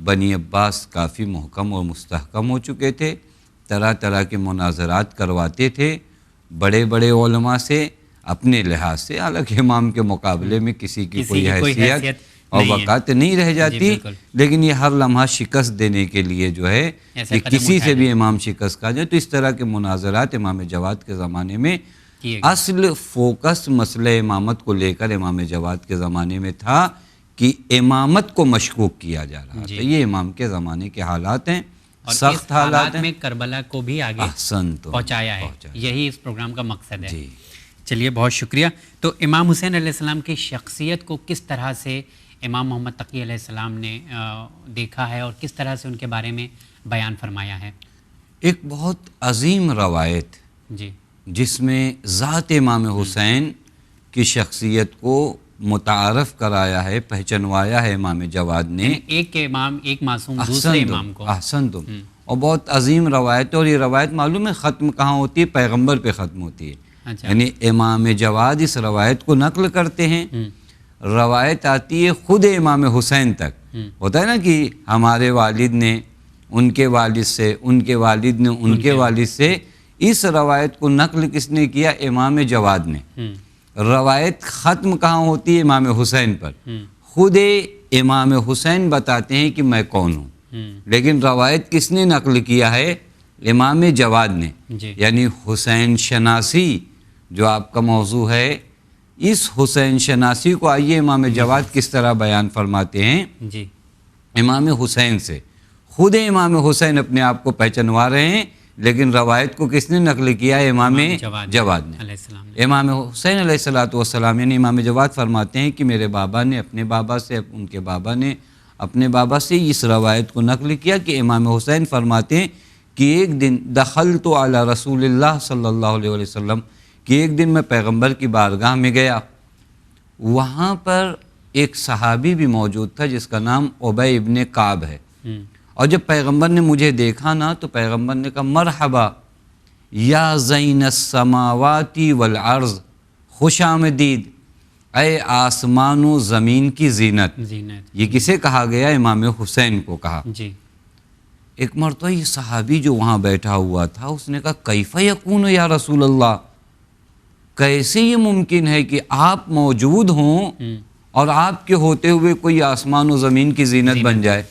بنی عباس کافی محکم اور مستحکم ہو چکے تھے، طرح طرح کے مناظرات کرواتے تھے بڑے بڑے علماء سے اپنے لحاظ سے، حالانکہ امام کے مقابلے میں کسی کی کوئی حیثیت اور وقت نہیں رہ جاتی، لیکن یہ ہر لمحہ شکست دینے کے لیے جو ہے کہ کسی سے بھی امام شکست کھا جائے، تو اس طرح کے مناظرات امام جواد کے زمانے میں اصل فوکس مسئلہ امامت کو لے کر امام جواد کے زمانے میں تھا کہ امامت کو مشکوک کیا جا رہا تھا۔ یہ امام کے زمانے کے حالات ہیں، سخت حالات ہیں، میں کربلا کو بھی آگے پہنچایا ہے، یہی اس پروگرام کا مقصد ہے۔ چلیے بہت شکریہ۔ تو امام حسین علیہ السلام کی شخصیت کو کس طرح سے امام محمد تقی علیہ السلام نے دیکھا ہے اور کس طرح سے ان کے بارے میں بیان فرمایا ہے؟ ایک بہت عظیم روایت جی جس میں ذات امام حسین کی شخصیت کو متعارف کرایا ہے، پہچنوایا ہے امام جواد نے، ایک امام ایک معصوم دوسرے امام کو۔ احسنتم، اور بہت عظیم روایت ہے، اور یہ روایت معلوم ہے ختم کہاں ہوتی ہے؟ پیغمبر پہ ختم ہوتی ہے۔ یعنی امام جواد اس روایت کو نقل کرتے ہیں، روایت آتی ہے خود امام حسین تک۔ ہوتا ہے نا کہ ہمارے والد نے ان کے والد سے، ان کے والد نے ان کے والد سے، اس روایت کو نقل کس نے کیا؟ امام جواد نے۔ روایت ختم کہاں ہوتی ہے؟ امام حسین پر۔ خود امام حسین بتاتے ہیں کہ میں کون ہوں، لیکن روایت کس نے نقل کیا ہے؟ امام جواد نے۔ یعنی حسین شناسی جو آپ کا موضوع ہے، اس حسین شناسی کو آئیے امام جواد کس طرح بیان فرماتے ہیں؟ جی امام حسین سے۔ خود امام حسین اپنے آپ کو پہچنوا رہے ہیں، لیکن روایت کو کس نے نقل کیا ہے؟ امام جواد نے۔ امام حسین علیہ السلام یعنی امام جواد فرماتے ہیں کہ میرے بابا نے اپنے بابا سے، ان کے بابا نے اپنے بابا سے اس روایت کو نقل کیا کہ امام حسین فرماتے ہیں کہ ایک دن دخلت علی رسول اللہ صلی اللہ علیہ وسلم، کہ ایک دن میں پیغمبر کی بارگاہ میں گیا، وہاں پر ایک صحابی بھی موجود تھا جس کا نام ابی ابن کعب ہے، اور جب پیغمبر نے مجھے دیکھا نا تو پیغمبر نے کہا مرحبا یا زین السماوات والارض، خوش آمدید اے آسمان و زمین کی زینت۔ یہ کسے کہا گیا؟ امام حسین کو کہا۔ ایک مرتبہ یہ صحابی جو وہاں بیٹھا ہوا تھا اس نے کہا کیف یکون یا رسول اللہ، کیسے یہ ممکن ہے کہ آپ موجود ہوں اور آپ کے ہوتے ہوئے کوئی آسمان و زمین کی زینت بن جائے؟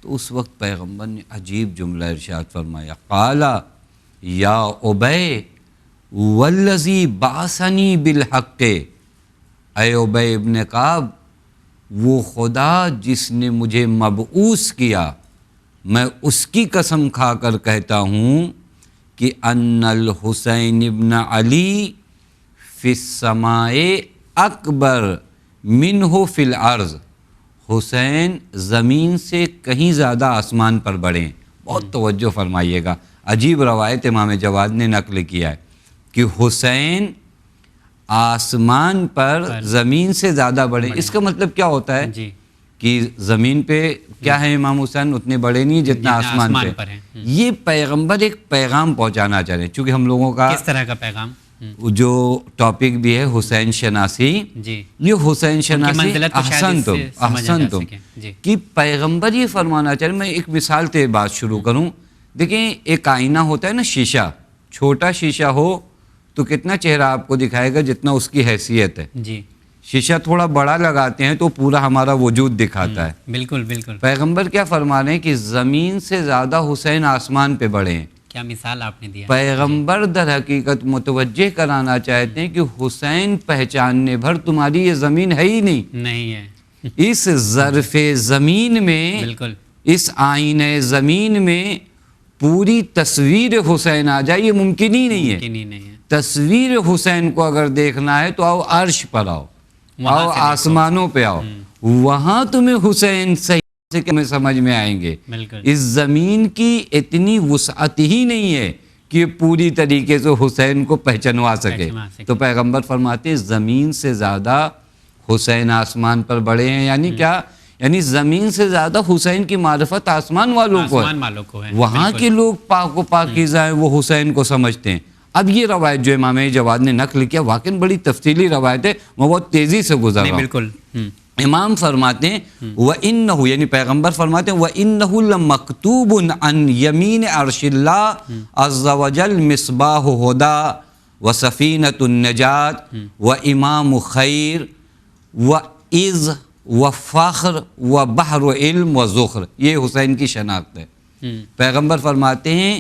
تو اس وقت پیغمبر نے عجیب جملہ ارشاد فرمایا، قال یا ابی والذی بعثنی بالحق، اے ابی ابن کعب، وہ خدا جس نے مجھے مبعوث کیا، میں اس کی قسم کھا کر کہتا ہوں کہ ان الحسین ابن علی فی السماء اکبر منہ فی الارض، حسین زمین سے کہیں زیادہ آسمان پر بڑے ہیں۔ بہت توجہ فرمائیے گا، عجیب روایت امام جواد نے نقل کیا ہے کہ حسین آسمان پر زمین سے زیادہ بڑے۔ اس کا مطلب کیا ہوتا ہے کہ زمین پہ کیا ہے امام حسین اتنے بڑے نہیں جتنا آسمان پہ۔ یہ پیغمبر ایک پیغام پہنچانا چاہ رہے ہیں، چونکہ ہم لوگوں کا کس طرح کا پیغام جو ٹاپک بھی ہے حسین شناسی، یہ حسین شناسی احسنتم کہ پیغمبر یہ فرمانا چاہ رہے ہیں۔ میں ایک مثال سے بات شروع کروں، دیکھیں ایک آئینہ ہوتا ہے نا، شیشہ، چھوٹا شیشہ ہو تو کتنا چہرہ آپ کو دکھائے گا جتنا اس کی حیثیت ہے، شیشہ تھوڑا بڑا لگاتے ہیں تو پورا ہمارا وجود دکھاتا ہے۔ بالکل بالکل۔ پیغمبر کیا فرما رہے ہیں کہ زمین سے زیادہ حسین آسمان پہ بڑے ہیں۔ کیا مثال آپ نے دیا؟ پیغمبر در حقیقت متوجہ کرانا چاہتے ہیں کہ حسین پہچاننے بھر تمہاری یہ زمین ہے ہی نہیں ہے، اس ظرف زمین میں، بالکل اس آئینہ زمین میں پوری تصویر حسین آ جائے یہ ممکن ہی نہیں ہے۔ تصویر حسین کو اگر دیکھنا ہے تو آؤ عرش پر آؤ آسمانوں پہ آؤ، وہاں تمہیں حسین صحیح سے ہمیں سمجھ میں آئیں گے۔ اس زمین کی اتنی وسعت ہی نہیں ہے کہ یہ پوری طریقے سے حسین کو پہچنوا سکے۔ تو پیغمبر فرماتے ہیں زمین سے زیادہ حسین آسمان پر بڑے ہیں، یعنی کیا؟ یعنی زمین سے زیادہ حسین کی معرفت آسمان والوں کو ہے، وہاں کے لوگ پاک و پاکیزہ ہیں، وہ حسین کو سمجھتے ہیں۔ اب یہ روایت جو امام جواد نے نقل کیا واقعاً بڑی تفصیلی روایت ہے، میں بہت تیزی سے گزر رہا ہوں۔ بالکل امام فرماتے ہیں وَإِنَّهُ، یعنی پیغمبر فرماتے ہیں وَإِنَّهُ لَمَكْتُوبٌ عَنْ يَمِينِ عَرْشِ اللَّهِ عَزَّ وَجَلَّ مِصْبَاحُ هُدَى وَسَفِينَةُ النَّجَاةِ وَإِمَامُ خَيْرٍ وَعِزٍ وَفَخْرٍ وَبَحْرُ عِلْمٍ وَذُخْرٍ. یہ حسین کی شناخت ہے. پیغمبر فرماتے ہیں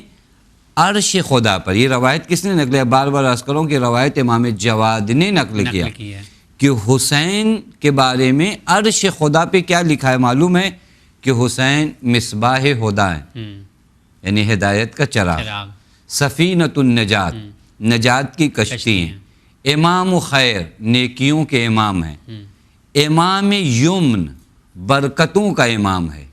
عرش خدا پر، یہ روایت کس نے نقل ہے؟ بار بار عرض کروں کہ روایت امام جواد نے نقل کیا کہ حسین کے بارے میں عرش خدا پہ کیا لکھا ہے معلوم ہے؟ کہ حسین مصباح ہدا ہیں، یعنی ہدایت کا چراغ، سفینۃ النجات، نجات کی کشتی ہیں، امام خیر، نیکیوں کے امام ہیں، امام یمن، برکتوں کا امام ہے،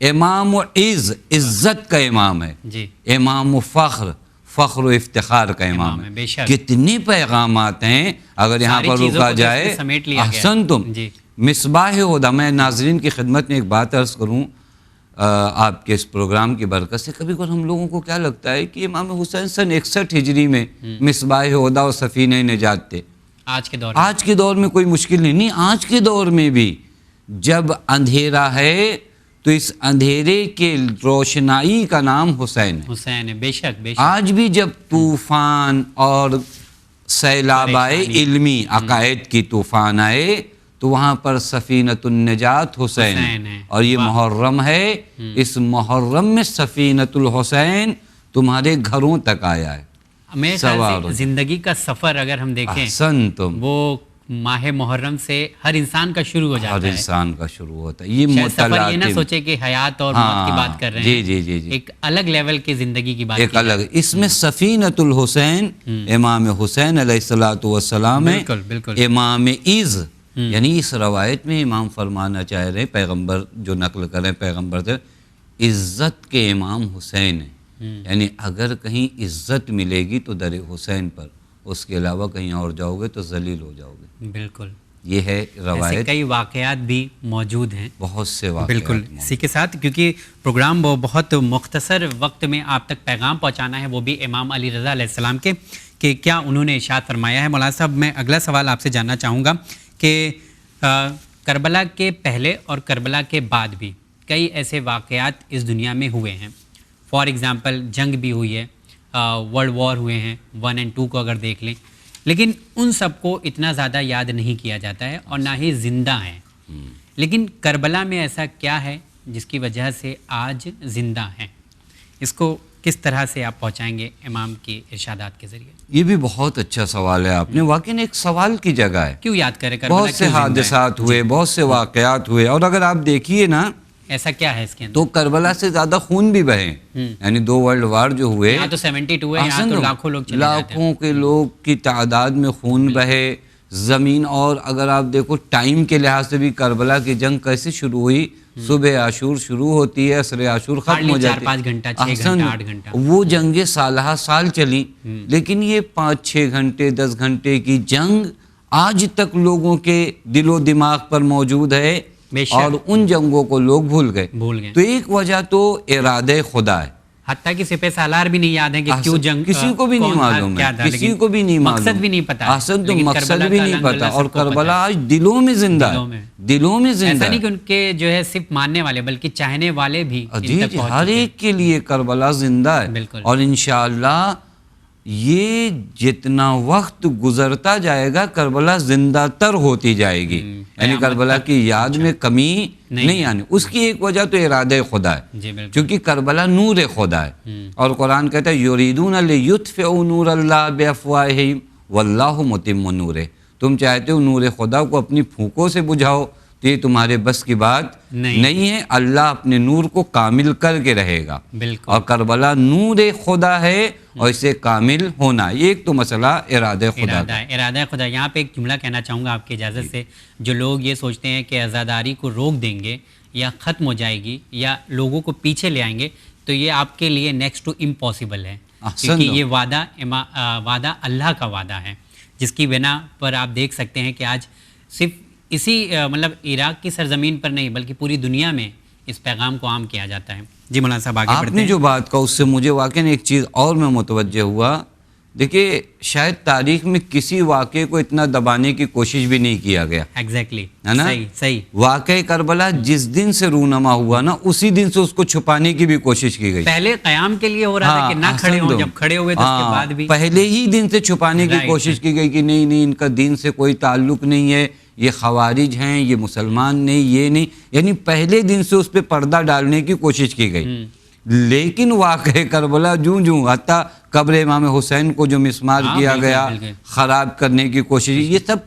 امام عز، عزت کا امام ہے، امام فخر، فخر و افتخار کا امام ہے. کتنے پیغامات ہیں اگر یہاں پر رکا جائے. احسنتم. مصباح ہدا. میں ناظرین کی خدمت میں ایک بات عرض کروں آپ کے اس پروگرام کی برکت سے. کبھی کبھی ہم لوگوں کو کیا لگتا ہے کہ امام حسین سن 61 ہجری میں مصباح ہدا اور سفینہ نجات تھے. آج کے دور میں کوئی مشکل نہیں. آج کے دور میں بھی جب اندھیرا ہے تو اس اندھیرے کے روشنائی کا نام حسین ہے. حسین ہے، بے شک بے شک. آج بھی جب طوفان اور سیلاب آئے، علمی عقائد کی طوفان آئے، تو وہاں پر سفینۃ النجات حسین ہے. اور یہ محرم ہے، اس محرم میں سفینۃ الحسین تمہارے گھروں تک آیا ہے. میرے خیال سے زندگی کا سفر اگر ہم دیکھیں وہ ماہ محرم سے ہر انسان کا شروع ہو جاتا ہے. ہر انسان کا شروع ہوتا ہے. یہ مطلب یہ نہ سوچے کہ حیات اور موت کی بات کر رہے ہیں. جی ایک الگ لیول کی زندگی کی بات. ایک الگ. اس میں سفینۃ الحسین امام حسین علیہ السلام ہے. امام عز، یعنی اس روایت میں امام فرمانا چاہ رہے ہیں، پیغمبر جو نقل کریں پیغمبر سے، عزت کے امام حسین ہیں. یعنی اگر کہیں عزت ملے گی تو در حسین پر، اس کے علاوہ کہیں اور جاؤ گے تو ذلیل ہو جاؤ گے. بالکل. یہ ہے روایت. ایسے کئی واقعات بھی موجود ہیں، بہت سے واقعات. بالکل. اسی کے ساتھ کیونکہ پروگرام وہ بہت مختصر وقت میں آپ تک پیغام پہنچانا ہے، وہ بھی امام علی رضا علیہ السلام کے، کہ کیا انہوں نے ارشاد فرمایا ہے. مولانا صاحب، میں اگلا سوال آپ سے جاننا چاہوں گا کہ کربلا کے پہلے اور کربلا کے بعد بھی کئی ایسے واقعات اس دنیا میں ہوئے ہیں. فار ایگزامپل جنگ بھی ہوئی ہے، ورلڈ وار ہوئے ہیں 1 اور 2 کو اگر دیکھ لیں، لیکن ان سب کو اتنا زیادہ یاد نہیں کیا جاتا ہے اور نہ ہی زندہ ہیں. لیکن کربلا میں ایسا کیا ہے جس کی وجہ سے آج زندہ ہیں؟ اس کو کس طرح سے آپ پہنچائیں گے امام کی ارشادات کے ذریعے؟ یہ بھی بہت اچھا سوال ہے آپ نے. واقعی ایک سوال کی جگہ ہے. کیوں یاد کریں کربلا؟ بہت سے حادثات ہوئے، بہت سے واقعات ہوئے، اور اگر آپ دیکھیے نا ایسا کیا ہے اس کے اندر، تو کربلا سے زیادہ خون بھی بہے. یعنی 2 ورلڈ وار جو ہوئے، یہاں تو 72 ہے، یہاں تو لاکھوں لوگ چلے جاتے ہیں، لاکھوں کے لوگ کی تعداد میں خون بہے زمین. اور اگر آپ دیکھو ٹائم کے لحاظ سے بھی کربلا کی جنگ کیسے شروع ہوئی. صبح عاشور شروع ہوتی ہے، عصر عاشور ختم ہو جاتی ہے. 4-5 گھنٹہ، 6 گھنٹہ، 8 گھنٹہ. وہ جنگیں سالہ سال چلی، لیکن یہ 5-6 گھنٹے 10 گھنٹے کی جنگ آج تک لوگوں کے دل و دماغ پر موجود ہے. اور ان جنگوں کو لوگ بھول گئے. تو ایک وجہ تو ارادہ خدا ہے. حتیٰ کہ سپہ سالار بھی نہیں یاد ہے کہ کیوں جنگ، کسی کو بھی نہیں معلوم ہے، کسی کو بھی نہیں معلوم، مقصد بھی نہیں پتا، احسن تو مقصد بھی نہیں پتا. اور کربلا آج دلوں میں زندہ ہے، دلوں میں زندہ ہے. ایسا نہیں کہ ان کے جو ہے صرف ماننے والے بلکہ چاہنے والے بھی جی ہر ایک کے لیے کربلا زندہ ہے. اور انشاءاللہ یہ جتنا وقت گزرتا جائے گا کربلا زندہ تر ہوتی جائے گی. یعنی کربلا کی یاد میں کمی نہیں آنی. اس کی ایک وجہ تو ارادہ خدا ہے، کیونکہ کربلا نور خدا ہے. اور قرآن کہتا ہے یریدون لیطفئوا نور اللہ بافواہہم واللہ متم نورہ. تم چاہتے ہو نور خدا کو اپنی پھونکوں سے بجھاؤ، تو یہ تمہارے بس کی بات نہیں ہے. اللہ اپنے نور کو کامل کر کے رہے گا. اور کربلا نور خدا ہے اور اسے کامل ہونا. یہ ایک تو مسئلہ ارادہ خدا کا. ارادہ خدا. یہاں پہ ایک جملہ کہنا چاہوں گا آپ کی اجازت سے. جو لوگ یہ سوچتے ہیں کہ عزاداری کو روک دیں گے یا ختم ہو جائے گی یا لوگوں کو پیچھے لے آئیں گے، تو یہ آپ کے لیے نیکسٹ ٹو امپاسبل ہے. کیونکہ یہ وعدہ اللہ کا وعدہ ہے، جس کی بنا پر آپ دیکھ سکتے ہیں کہ آج صرف اسی مطلب عراق کی سرزمین پر نہیں بلکہ پوری دنیا میں اس پیغام کو عام کیا جاتا ہے. جی مولانا صاحب آگے بڑھتے ہیں. آپ نے جو بات کہا اس سے مجھے واقعی ایک چیز اور میں متوجہ ہوا دیکھیے شاید تاریخ میں کسی واقعے کو اتنا دبانے کی کوشش بھی نہیں کیا گیا، ایگزیکٹلی، ہے نا؟ صحیح. واقعہ کربلا جس دن سے رونما ہوا نا، اسی دن سے اس کو چھپانے کی بھی کوشش کی گئی. پہلے قیام کے لیے ہو رہا تھا کہ نہ کھڑے ہوں، جب کھڑے ہوئے تو اس کے بعد بھی پہلے ہی دن سے چھپانے کی کوشش کی گئی کہ نہیں ان کا دین سے کوئی تعلق نہیں ہے، یہ خوارج ہیں، یہ مسلمان نہیں، یہ نہیں، یعنی پہلے دن سے اس پہ پردہ ڈالنے کی کوشش کی گئی. لیکن واقعہ کربلا جوں حتیٰ قبر امام حسین کو جو مسمار کیا گیا، خراب کرنے کی کوشش، یہ سب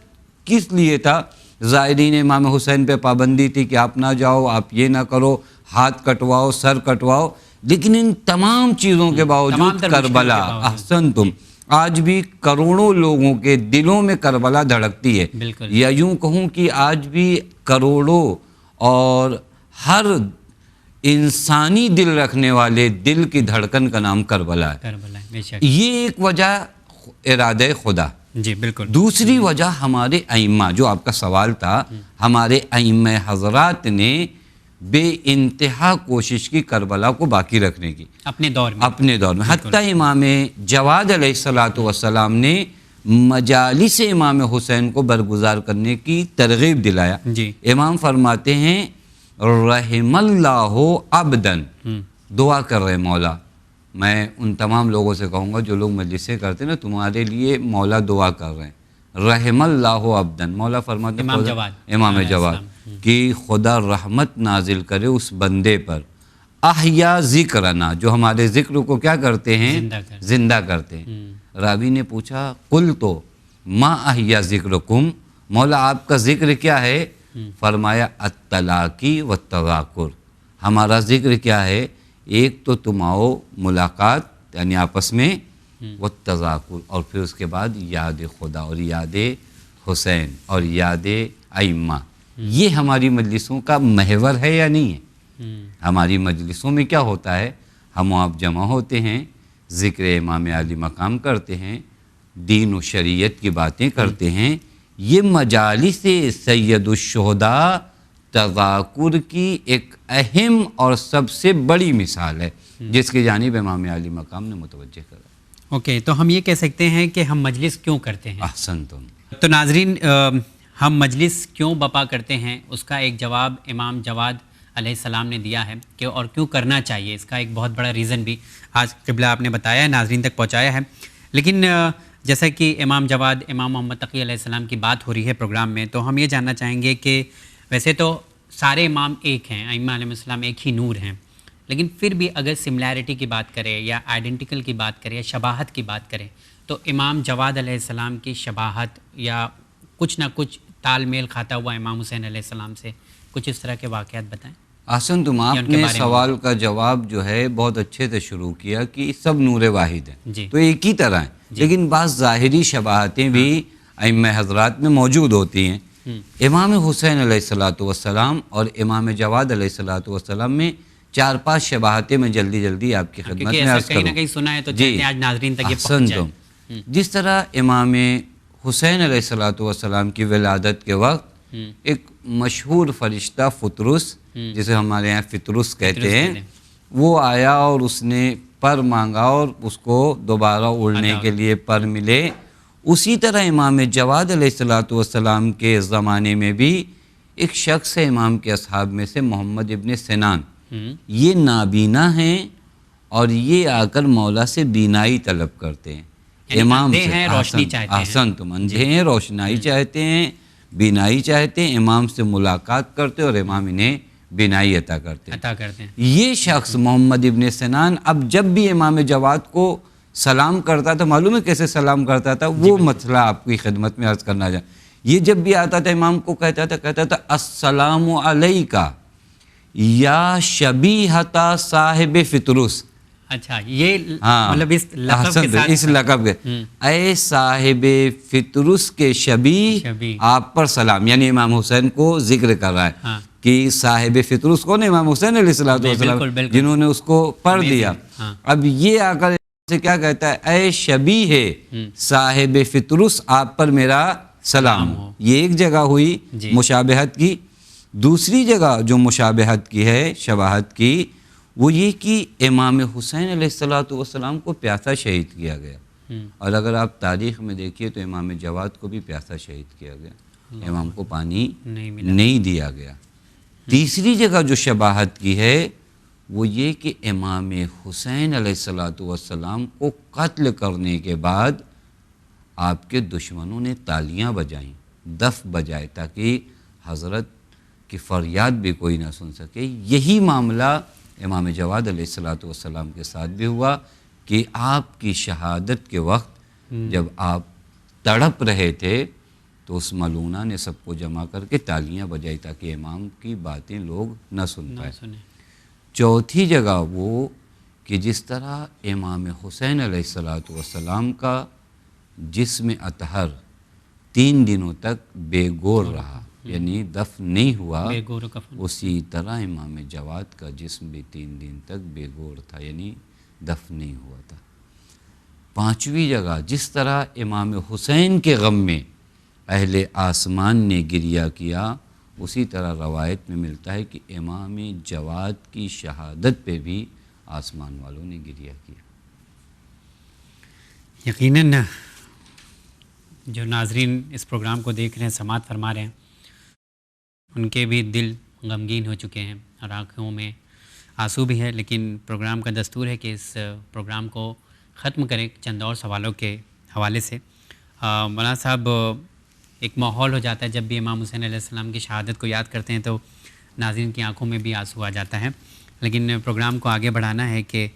کس لیے تھا؟ زائرین امام حسین پہ پابندی تھی کہ آپ نہ جاؤ، آپ یہ نہ کرو، ہاتھ کٹواؤ، سر کٹواؤ. لیکن ان تمام چیزوں کے باوجود کربلا، احسنتم، آج بھی کروڑوں لوگوں کے دلوں میں کربلا دھڑکتی ہے. یا یوں کہوں کہ آج بھی کروڑوں اور ہر انسانی دل رکھنے والے دل کی دھڑکن کا نام کربلا ہے. یہ ایک وجہ ارادہ خدا. جی بالکل. دوسری وجہ ہمارے ائمہ، جو آپ کا سوال تھا، ہمارے ائمہ حضرات نے بے انتہا کوشش کی کربلا کو باقی رکھنے کی اپنے دور میں. حتیٰ امام جواد علیہ السلام نے مجالس امام حسین کو برگزار کرنے کی ترغیب دلایا. امام فرماتے ہیں رحم اللہ عبدن، دعا کر رہے مولا. میں ان تمام لوگوں سے کہوں گا جو لوگ مجلسیں کرتے ہیں نا، تمہارے لیے مولا دعا کر رہے ہیں. رحم اللہ عبدن، مولا فرماتے ہیں امام جواد کہ خدا رحمت نازل کرے اس بندے پر، احیا ذکرنا، جو ہمارے ذکر کو کیا کرتے ہیں؟ زندہ کرتے ہیں. راوی نے پوچھا قل تو ما احیا ذکرکم، مولا آپ کا ذکر کیا ہے؟ فرمایا التلاقی والتذاکر، ہمارا ذکر کیا ہے؟ ایک تو تم آؤ ملاقات یعنی آپس میں، والتذاکر، اور پھر اس کے بعد یاد خدا اور یاد حسین اور یاد ائمہ. یہ ہماری مجلسوں کا محور ہے یا نہیں ہے؟ ہماری مجلسوں میں کیا ہوتا ہے؟ ہم آپ جمع ہوتے ہیں، ذکر امام علی مقام کرتے ہیں، دین و شریعت کی باتیں کرتے ہیں. یہ مجالس سید الشہداء تذاکر کی ایک اہم اور سب سے بڑی مثال ہے جس کی جانب امام علی مقام نے متوجہ کرا. اوکے، تو ہم یہ کہہ سکتے ہیں کہ ہم مجلس کیوں کرتے ہیں؟ احسنتم. تو ناظرین، ہم مجلس کیوں بپا کرتے ہیں اس کا ایک جواب امام جواد علیہ السلام نے دیا ہے کہ اور کیوں کرنا چاہیے. اس کا ایک بہت بڑا ریزن بھی آج قبلہ آپ نے بتایا ہے، ناظرین تک پہنچایا ہے. لیکن جیسا کہ امام جواد امام محمد تقی علیہ السلام کی بات ہو رہی ہے پروگرام میں، تو ہم یہ جاننا چاہیں گے کہ ویسے تو سارے امام ایک ہیں، ائمہ علیہ السلام ایک ہی نور ہیں، لیکن پھر بھی اگر سملیرٹی کی بات کریں یا آئیڈینٹیکل کی بات کریں یا شباہت کی بات کریں، تو امام جواد علیہ السلام کی شباہت یا کچھ نہ کچھ تال میل کھاتا ہوا امام حسین علیہ السلام سے کچھ اس طرح کے واقعات بتائیں. آسن تم آپ نے سوال کا جواب جو ہے بہت اچھے سے شروع کیا کہ سب نور واحد ہیں، تو ایک ہی طرح ہیں، لیکن بعض ظاہری شباہتیں بھی ائمہ حضرات میں موجود ہوتی ہیں. امام حسین علیہ السلام اور امام جواد علیہ السلام میں 4-5 شباہتیں میں جلدی آپ کی خدمت میں عرض کروں. جس طرح امام حسین علیہ السلام کی ولادت کے وقت ایک مشہور فرشتہ فطرس، جسے ہمارے یہاں فطرس کہتے ہیں، وہ آیا اور اس نے پر مانگا اور اس کو دوبارہ اڑنے کے لیے پر ملے. اسی طرح امام جواد علیہ السلام کے زمانے میں بھی ایک شخص ہے امام کے اصحاب میں سے، محمد ابن سنان. یہ نابینا ہیں اور یہ آ کر مولا سے بینائی طلب کرتے ہیں. امام سے احسن تم اندھے ہیں، روشنائی چاہتے ہیں، بینائی چاہتے ہیں. امام سے ملاقات کرتے اور امام انہیں بینائی عطا کرتے ہیں. یہ شخص محمد ابن سنان اب جب بھی امام جواد کو سلام کرتا تھا، معلوم ہے کیسے سلام کرتا تھا؟ وہ مسئلہ آپ کی خدمت میں عرض کرنا چاہتا. یہ جب بھی آتا تھا امام کو کہتا تھا السلام علیکہ یا شبیہۃ صاحب فطرس. اچھا، یہ مطلب اس لقب کے، اے صاحب فطرس کے شبیہ آپ پر سلام، یعنی امام حسین کو ذکر کر رہا ہے کہ صاحب فطرس کون ہے؟ امام حسین علیہ السلام، جنہوں نے اس کو پڑھ دیا. اب یہ آ کر سے کیا کہتا ہے؟ اے شبیہ صاحب فطرس آپ پر میرا سلام ہو. یہ ایک جگہ ہوئی مشابہت کی. دوسری جگہ جو مشابہت کی ہے، شباہت کی، وہ یہ کہ امام حسین علیہ السلام کو پیاسا شہید کیا گیا. اور اگر آپ تاریخ میں دیکھیے تو امام جواد کو بھی پیاسا شہید کیا گیا، امام کو پانی نہیں دیا گیا۔ تیسری جگہ جو شباہت کی ہے وہ یہ کہ امام حسین علیہ السلام کو قتل کرنے کے بعد آپ کے دشمنوں نے تالیاں بجائیں، دف بجائے، تاکہ حضرت کی فریاد بھی کوئی نہ سن سکے۔ یہی معاملہ امام جواد علیہ السلام کے ساتھ بھی ہوا کہ آپ کی شہادت کے وقت جب آپ تڑپ رہے تھے تو اس ملونہ نے سب کو جمع کر کے تالیاں بجائی تاکہ امام کی باتیں لوگ نہ سن پائے۔ چوتھی جگہ وہ کہ جس طرح امام حسین علیہ السلام کا جسم اطہر 3 دنوں تک بے گور رہا، یعنی دفن نہیں ہوا، اسی طرح امام جواد کا جسم بھی 3 دن تک بے گور تھا، یعنی دفن نہیں ہوا تھا۔ پانچویں جگہ جس طرح امام حسین کے غم میں اہل آسمان نے گریہ کیا، اسی طرح روایت میں ملتا ہے کہ امام جواد کی شہادت پہ بھی آسمان والوں نے گریہ کیا۔ یقیناً جو ناظرین اس پروگرام کو دیکھ رہے ہیں، سماعت فرما رہے ہیں، ان کے بھی دل غمگین ہو چکے ہیں اور آنکھوں میں آنسو بھی ہے، لیکن پروگرام کا دستور ہے کہ اس پروگرام کو ختم کریں چند اور سوالوں کے حوالے سے۔ مولانا صاحب، ایک ماحول ہو جاتا ہے جب بھی امام حسین علیہ السلام کی شہادت کو یاد کرتے ہیں تو ناظرین کی آنکھوں میں بھی آنسو آ جاتا ہے، لیکن پروگرام کو آگے بڑھانا ہے کہ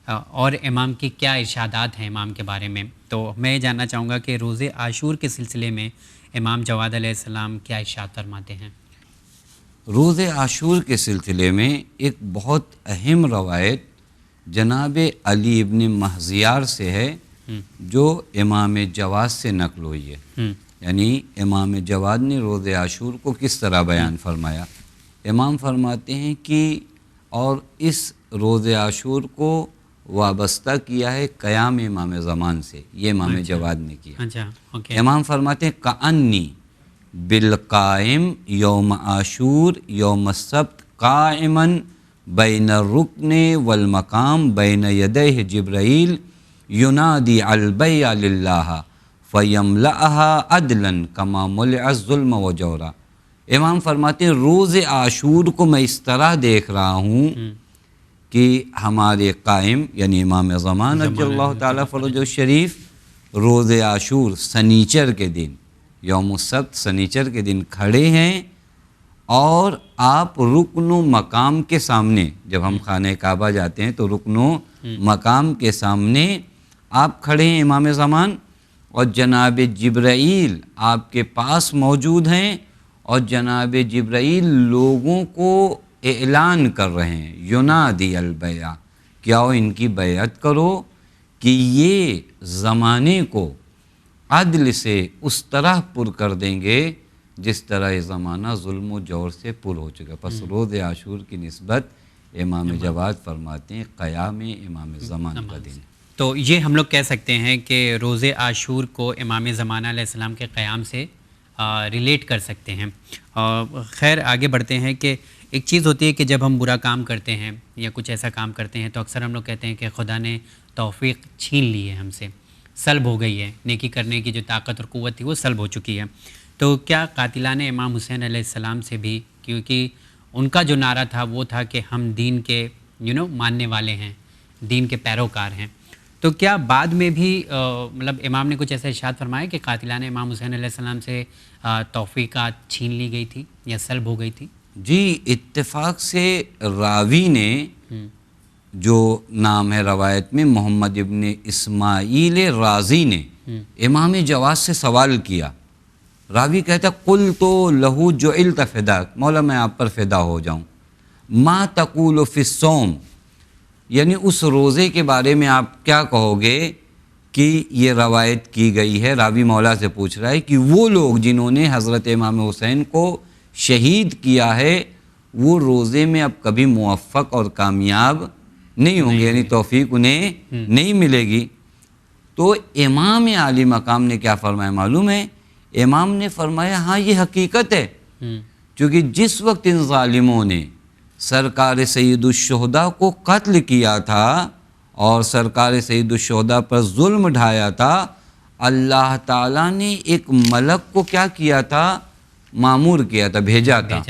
اور امام کی کیا ارشادات ہیں امام کے بارے میں۔ تو میں یہ جاننا چاہوں گا کہ روزے عاشور کے سلسلے میں امام جواد علیہ السلام کیا ارشاد فرماتے ہیں؟ روز عاشور کے سلسلے میں ایک بہت اہم روایت جناب علی ابن محزیار سے ہے جو امام جواد سے نقل ہوئی ہے۔ یعنی امام جواد نے روز عاشور کو کس طرح بیان فرمایا؟ امام فرماتے ہیں کہ اور اس روز عاشور کو وابستہ کیا ہے قیام امام زمان سے، یہ امام جواد نے کیا۔ امام فرماتے ہیں کأنی بالقائم یوم عاشور یوم السبت قائما بین الرکن والمقام بین یدیہ جبرائیل ینادی البیع للہ فیملأها عدلا کما ملع الظلم وجورا۔ امام فرماتے ہیں روز عاشور کو میں اس طرح دیکھ رہا ہوں کہ ہمارے قائم یعنی امام زمان رضی اللہ تعالیٰ فرجہ الشریف روز عاشور سنیچر کے دن، یوم السبت سنیچر کے دن کھڑے ہیں، اور آپ رکن و مقام کے سامنے، جب ہم خانہ کعبہ جاتے ہیں تو رکن و مقام کے سامنے آپ کھڑے ہیں امام زمان، اور جناب جبرائیل آپ کے پاس موجود ہیں، اور جناب جبرائیل لوگوں کو اعلان کر رہے ہیں ینادی البیع، کہ آؤ ان کی بیعت کرو کہ یہ زمانے کو عدل سے اس طرح پر کر دیں گے جس طرح یہ زمانہ ظلم و جور سے پر ہو چکا۔ پس روز عاشور کی نسبت امام جواد فرماتے ہیں قیام امام زمان کا دن۔ تو یہ ہم لوگ کہہ سکتے ہیں کہ روز عاشور کو امام زمانہ علیہ السلام کے قیام سے ریلیٹ کر سکتے ہیں۔ خیر آگے بڑھتے ہیں کہ ایک چیز ہوتی ہے کہ جب ہم برا کام کرتے ہیں یا کچھ ایسا کام کرتے ہیں تو اکثر ہم لوگ کہتے ہیں کہ خدا نے توفیق چھین لی ہے ہم سے، سلب ہو گئی ہے، نیکی کرنے کی جو طاقت اور قوت تھی وہ سلب ہو چکی ہے۔ تو کیا قاتلان امام حسین علیہ السلام سے بھی، کیونکہ ان کا جو نعرہ تھا وہ تھا کہ ہم دین کے ماننے والے ہیں، دین کے پیروکار ہیں، تو کیا بعد میں بھی مطلب امام نے کچھ ایسا ارشاد فرمایا کہ قاتلان امام حسین علیہ السلام سے توفیقات چھین لی گئی تھی یا سلب ہو گئی تھی؟ جی، اتفاق سے راوی نے جو نام ہے روایت میں محمد ابن اسماعیل رازی نے امام جواد سے سوال کیا۔ راوی کہتا قلت لہو جعلت فداک، مولا میں آپ پر فدا ہو جاؤں، ما تقول فی الصوم، یعنی اس روزے کے بارے میں آپ کیا کہو گے کہ یہ روایت کی گئی ہے۔ راوی مولا سے پوچھ رہا ہے کہ وہ لوگ جنہوں نے حضرت امام حسین کو شہید کیا ہے وہ روزے میں اب کبھی موفق اور کامیاب نہیں ہوں گے، یعنی توفیق انہیں نہیں ملے گی۔ تو امام عالی مقام نے کیا فرمایا معلوم ہے؟ امام نے فرمایا ہاں یہ حقیقت ہے، چونکہ جس وقت ان ظالموں نے سرکار سید الشہداء کو قتل کیا تھا اور سرکار سید الشہداء پر ظلم ڈھایا تھا، اللہ تعالیٰ نے ایک ملک کو کیا کیا تھا؟ معمور کیا تھا، بھیجا تھا،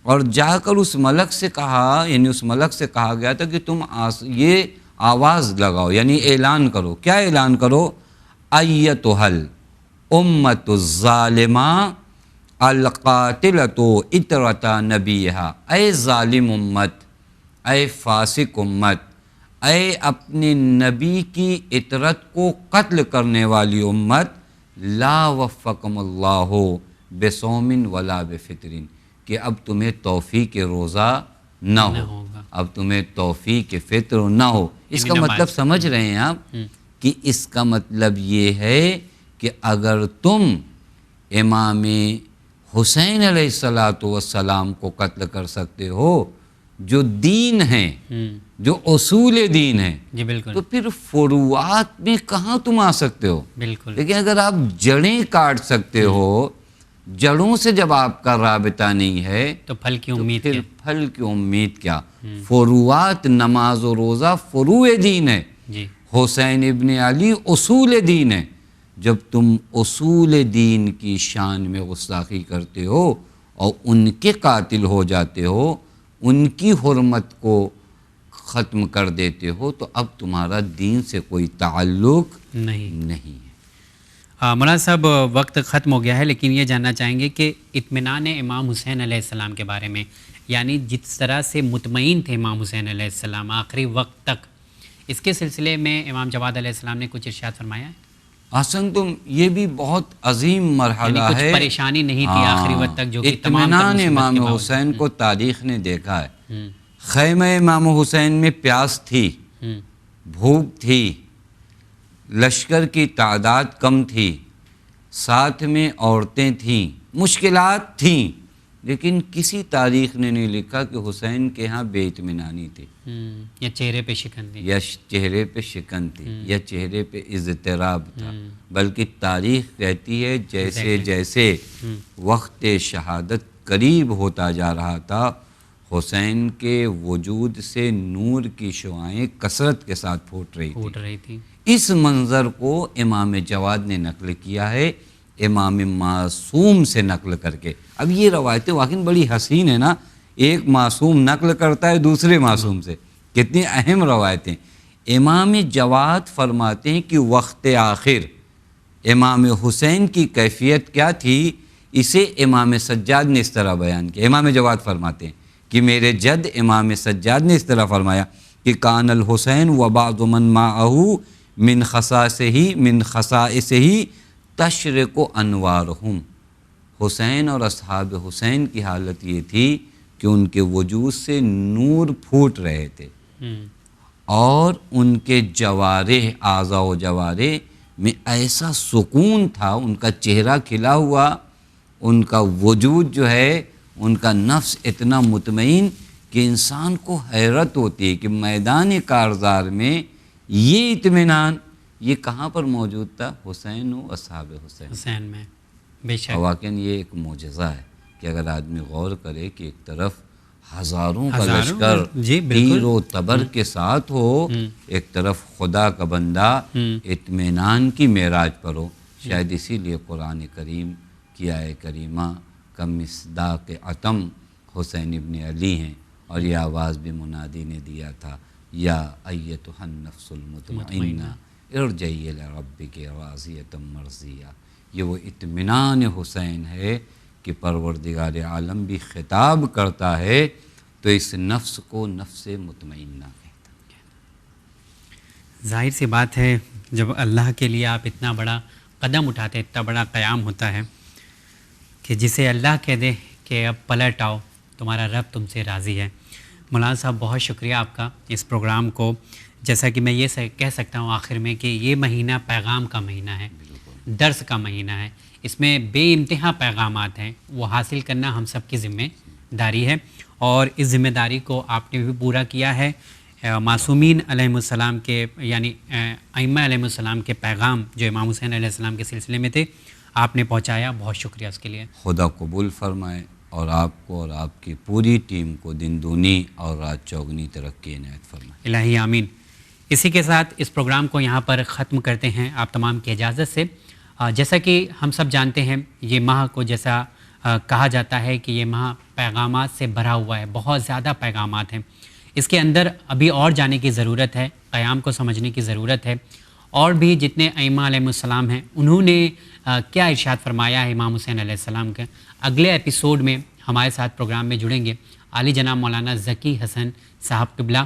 اور جا کر اس ملک سے کہا، یعنی اس ملک سے کہا گیا تھا کہ تم یہ آواز لگاؤ، یعنی اعلان کرو. کیا اعلان کرو؟ ایتھا الامۃ الظالمہ القاتلۃ اطرۃ نبیہا، اے ظالم امت، اے فاسق امت، اے اپنے نبی کی اطرت کو قتل کرنے والی امت، لا وفقکم اللہ بصوم ولا بفطر، کہ اب تمہیں توفیق روزہ نہ ہو، اب تمہیں توفیق فطر نہ ہو. اس کا مطلب سمجھ رہے ہیں آپ کہ اس کا مطلب یہ ہے کہ اگر تم امام حسین علیہ السلام کو قتل کر سکتے ہو، جو دین ہے، جو اصول دین ہے، جی بالکل، تو پھر فروعات میں کہاں تم آ سکتے ہو؟ بالکل. لیکن اگر آپ جڑیں کاٹ سکتے ہو، جڑوں سے جب آپ کا رابطہ نہیں ہے تو پھل کی تو امید پھر کیا؟ پھل کی امید کیا؟ فروعات، نماز و روزہ فروع دین ہے، جی حسین ابن علی اصول دین ہے. جب تم اصول دین کی شان میں گستاخی کرتے ہو اور ان کے قاتل ہو جاتے ہو، ان کی حرمت کو ختم کر دیتے ہو، تو اب تمہارا دین سے کوئی تعلق نہیں ہے. مولانا صاحب وقت ختم ہو گیا ہے، لیکن یہ جاننا چاہیں گے کہ اطمینان امام حسین علیہ السلام کے بارے میں، یعنی جس طرح سے مطمئن تھے امام حسین علیہ السلام آخری وقت تک، اس کے سلسلے میں امام جواد علیہ السلام نے کچھ ارشاد فرمایا ہے؟ حسن تم یہ بھی بہت عظیم مرحلہ یعنی کچھ ہے. پریشانی نہیں تھی آخری وقت تک جو کہ تمام اطمینان امام حسین کو تاریخ نے دیکھا ہے. خیمہ امام حسین میں پیاس تھی، بھوک تھی، لشکر کی تعداد کم تھی، ساتھ میں عورتیں تھیں، مشکلات تھیں، لیکن کسی تاریخ نے نہیں لکھا کہ حسین کے ہاں بے اطمینانی تھی، یا چہرے پہ شکن تھی، یا چہرے پہ شکن تھی، یا چہرے پہ اضطراب تھا. بلکہ تاریخ کہتی ہے جیسے جیسے وقت شہادت قریب ہوتا جا رہا تھا، حسین کے وجود سے نور کی شعائیں کثرت کے ساتھ پھوٹ رہی تھی. اس منظر کو امام جواد نے نقل کیا ہے، امام معصوم سے نقل کر کے. اب یہ روایتیں واقعی بڑی حسین ہیں نا، ایک معصوم نقل کرتا ہے دوسرے معصوم سے، کتنی اہم روایتیں. امام جواد فرماتے ہیں کہ وقت آخر امام حسین کی کیفیت کیا تھی، اسے امام سجاد نے اس طرح بیان کیا. امام جواد فرماتے ہیں کہ میرے جد امام سجاد نے اس طرح فرمایا کہ کان الحسین و بعض من معه من خصائصه تشرق انوارہم. حسین اور اصحاب حسین کی حالت یہ تھی کہ ان کے وجود سے نور پھوٹ رہے تھے، اور ان کے جوارح، اعضاء و جوارح میں ایسا سکون تھا، ان کا چہرہ کھلا ہوا، ان کا وجود جو ہے، ان کا نفس اتنا مطمئن کہ انسان کو حیرت ہوتی ہے کہ میدان کارزار میں یہ اطمینان یہ کہاں پر موجود تھا؟ حسین و اصحاب حسین میں. بے شک واقعاً یہ ایک معجزہ ہے کہ اگر آدمی غور کرے کہ ایک طرف ہزاروں کا لشکر تیر و تبر کے ساتھ ہو، ایک طرف خدا کا بندہ اطمینان کی معراج پر ہو. شاید اسی لیے قرآن کریم کی آیت کریمہ کا مصداق عتم حسین ابن علی ہیں، اور یہ آواز بھی منادی نے دیا تھا، یا ایتھا النفس المطمئنہ ارجعی الی ربک راضیۃ مرضیہ. یہ وہ اطمینان حسین ہے کہ پروردگار عالم بھی خطاب کرتا ہے تو اس نفس کو نفس مطمئنہ کہتا ہے. ظاہر سی بات ہے، جب اللہ کے لیے آپ اتنا بڑا قدم اٹھاتے، اتنا بڑا قیام ہوتا ہے کہ جسے اللہ کہہ دے کہ اب پلٹ آؤ، تمہارا رب تم سے راضی ہے. مولانا صاحب بہت شکریہ آپ کا اس پروگرام کو، جیسا کہ میں یہ کہہ سکتا ہوں آخر میں کہ یہ مہینہ پیغام کا مہینہ ہے، درس کا مہینہ ہے. اس میں بے انتہا پیغامات ہیں، وہ حاصل کرنا ہم سب کی ذمہ داری ہے، اور اس ذمہ داری کو آپ نے بھی پورا کیا ہے. معصومین علیہ السلام کے، یعنی ائمہ علیہ السلام کے پیغام جو امام حسین علیہ السلام کے سلسلے میں تھے، آپ نے پہنچایا. بہت شکریہ اس کے لیے. خدا قبول فرمائے، اور آپ کو اور آپ کی پوری ٹیم کو دن دونی اور رات چوگنی ترقی عنایت فرمائے. الہی آمین. اسی کے ساتھ اس پروگرام کو یہاں پر ختم کرتے ہیں آپ تمام کی اجازت سے. جیسا کہ ہم سب جانتے ہیں یہ ماہ کو جیسا کہا جاتا ہے کہ یہ ماہ پیغامات سے بھرا ہوا ہے, بہت زیادہ پیغامات ہیں. اس کے اندر ابھی اور جانے کی ضرورت ہے, قیام کو سمجھنے کی ضرورت ہے. اور بھی جتنے ائمہ علیہ السلام ہیں انہوں نے کیا ارشاد فرمایا ہے امام حسین علیہ السلام کے. اگلے ایپیسوڈ میں ہمارے ساتھ پروگرام میں جڑیں گے عالی جناب مولانا ذکی حسن صاحب قبلہ.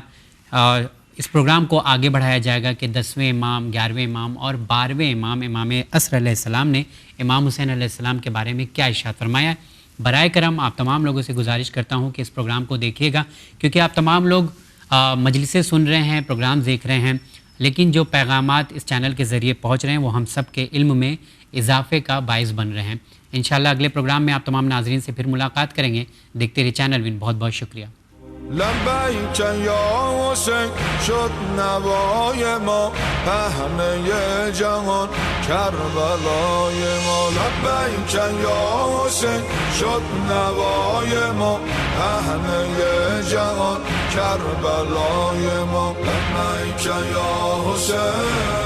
اس پروگرام کو آگے بڑھایا جائے گا کہ 10ویں امام, 11ویں امام اور 12ویں امام امام عصر علیہ السلام نے امام حسین علیہ السلام کے بارے میں کیا ارشاد فرمایا ہے. برائے کرم آپ تمام لوگوں سے گزارش کرتا ہوں کہ اس پروگرام کو دیکھیے گا, کیونکہ آپ تمام لوگ مجلسیں سن رہے ہیں, پروگرام دیکھ رہے ہیں, لیکن جو پیغامات اس چینل کے ذریعے پہنچ رہے ہیں وہ ہم سب کے علم میں اضافے کا باعث بن رہے ہیں. انشاءاللہ اگلے پروگرام میں آپ تمام ناظرین سے پھر ملاقات کریں گے. دیکھتے رہیے چینل وین. بہت بہت شکریہ. لبیک یا حسین شد نوای ما پهنه جهان کربلای ما. لبیک یا حسین شد نوای ما پهنه جهان کربلای ما. لبیک یا حسین